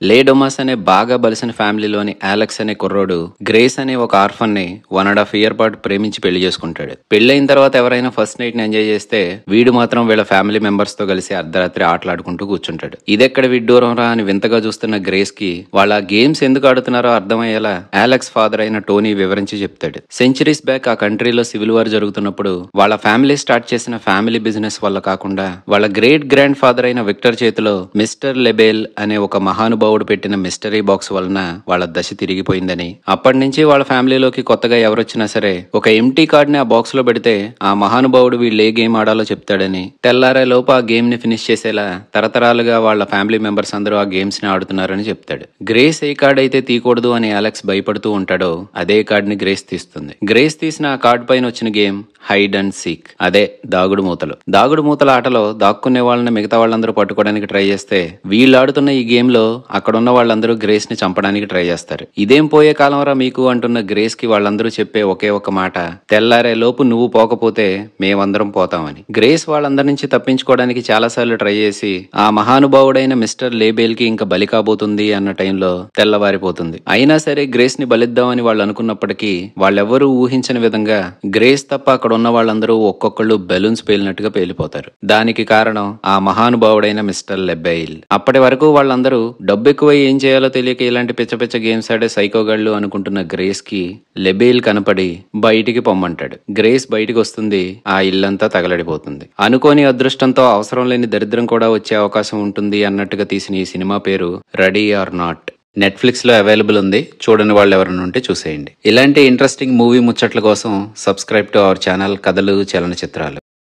లే డొమాస్ అనే బాగా బలిసిన ఫ్యామిలీలోని అలెక్స్ అనే కుర్రోడు గ్రేస్ అనే ఒక ఆర్ఫన్ ని 1.5 year పాటు ప్రేమించి పెళ్లి చేసుకుంటాడు. పెళ్లైన తర్వాత ఎవరైనా ఫస్ట్ నైట్ ని ఎంజాయ్ చేస్తే వీడు మాత్రం వీళ్ళ ఫ్యామిలీ మెంబర్స్ తో కలిసి అర్ధరాత్రి ఆటలాడుకుంటూ కూర్చుంటాడు. ఇదెక్కడ విడ్డూరం రా అని వింతగా చూస్తున్న గ్రేస్ కి వాళ్ళ గేమ్స్ ఎందుకు ఆడుతున్నారో అర్థమయ్యేలా అలెక్స్ ఫాదర్ అయిన టోనీ వివరించి చెప్తాడు. సెంచరీస్ బ్యాక్ ఆ కంట్రీలో సివిల్ వార్ జరుగుతున్నప్పుడు వాళ్ళ ఫ్యామిలీ స్టార్ట్ చేసిన ఫ్యామిలీ బిజినెస్ వల్ల కాకుండా వాళ్ళ గ్రేట్ గ్రాండ్ ఫాదర్ అయిన విక్టర్ చేతిలో మిస్టర్ లెబెల్ అనే ఒక మహానుభావుడు పెట్టిన మిస్టరీ బాక్స్ వలన వాళ్ళ దశ తిరిగిపోయిందని, అప్పటి నుంచి వాళ్ళ ఫ్యామిలీలోకి కొత్తగా ఎవరొచ్చినా సరే ఒక ఎంటీ కార్డ్ ని ఆ బాక్స్ లో పెడితే ఆ మహానుభావుడు వీళ్ళు ఏ గేమ్ ఆడాలో చెప్తాడని, తెల్లారే లోపు ఆ గేమ్ ని ఫినిష్ చేసేలా తరతరాలుగా వాళ్ళ ఫ్యామిలీ మెంబర్స్ అందరూ ఆ గేమ్స్ ని ఆడుతున్నారని చెప్తాడు. గ్రేస్ ఏ కార్డ్ అయితే తీయకూడదు అని అలెక్స్ భయపడుతూ ఉంటాడో అదే కార్డ్ ని గ్రేస్ తీస్తుంది. గ్రేస్ తీసిన ఆ కార్డ్ పైన వచ్చిన గేమ్ హైడ్ అండ్ సీక్, అదే దాగుడు మూతలు. దాగుడు మూతల ఆటలో దాక్కునే వాళ్ళని మిగతా వాళ్ళందరూ పట్టుకోవడానికి ట్రై చేస్తే వీళ్ళు ఆడుతున్న ఈ గేమ్ లో అక్కడున్న వాళ్ళందరూ గ్రేస్ ని చంపడానికి ట్రై చేస్తారు. ఇదేం పోయే కాలంరా మీకు అంటున్న గ్రేస్ కి వాళ్ళందరూ చెప్పే ఒకే ఒక మాట, తెల్లారే లోపు నువ్వు పోకపోతే మేమందరం పోతామని. గ్రేస్ వాళ్ళందరి నుంచి తప్పించుకోవడానికి చాలా సార్లు ట్రై చేసి ఆ మహానుభావుడైన మిస్టర్ లేబేల్ కి ఇంకా బలి కాబోతుంది అన్న టైంలో తెల్లవారిపోతుంది. అయినా సరే గ్రేస్ ని బలిద్దామని వాళ్ళు అనుకున్నప్పటికీ వాళ్ళెవ్వరూ ఊహించని విధంగా గ్రేస్ తప్ప అక్కడ ఉన్న వాళ్ళందరూ ఒక్కొక్కళ్ళు బెలూన్స్ పేలినట్టుగా పేలిపోతారు. దానికి కారణం ఆ మహానుభావుడైన మిస్టర్ లెబెయిల్. అప్పటి వరకు వాళ్ళందరూ డబ్బు ఎక్కువ ఏం చేయాలో తెలియక ఇలాంటి పిచ్చ పిచ్చ గేమ్స్ ఆడే సైకోగాళ్లు అనుకుంటున్న గ్రేస్ కి లెబెయిల్ కనపడి బయటికి పొమ్మంటాడు. గ్రేస్ బయటికి వస్తుంది, ఆ ఇల్లంతా తగలడిపోతుంది. అనుకోని అదృష్టంతో అవసరం లేని దరిద్రం కూడా వచ్చే అవకాశం ఉంటుంది అన్నట్టుగా తీసిన ఈ సినిమా పేరు రెడీ ఆర్ నాట్. నెట్ఫ్లిక్స్ లో అవైలబుల్ ఉంది, చూడని వాళ్ళు ఎవరైనా ఉంటే చూసేయండి. ఇలాంటి ఇంట్రెస్టింగ్ మూవీ ముచ్చట్ల కోసం సబ్స్క్రైబ్ టు అవర్ ఛానల్ కథలు చలనచిత్రాలు.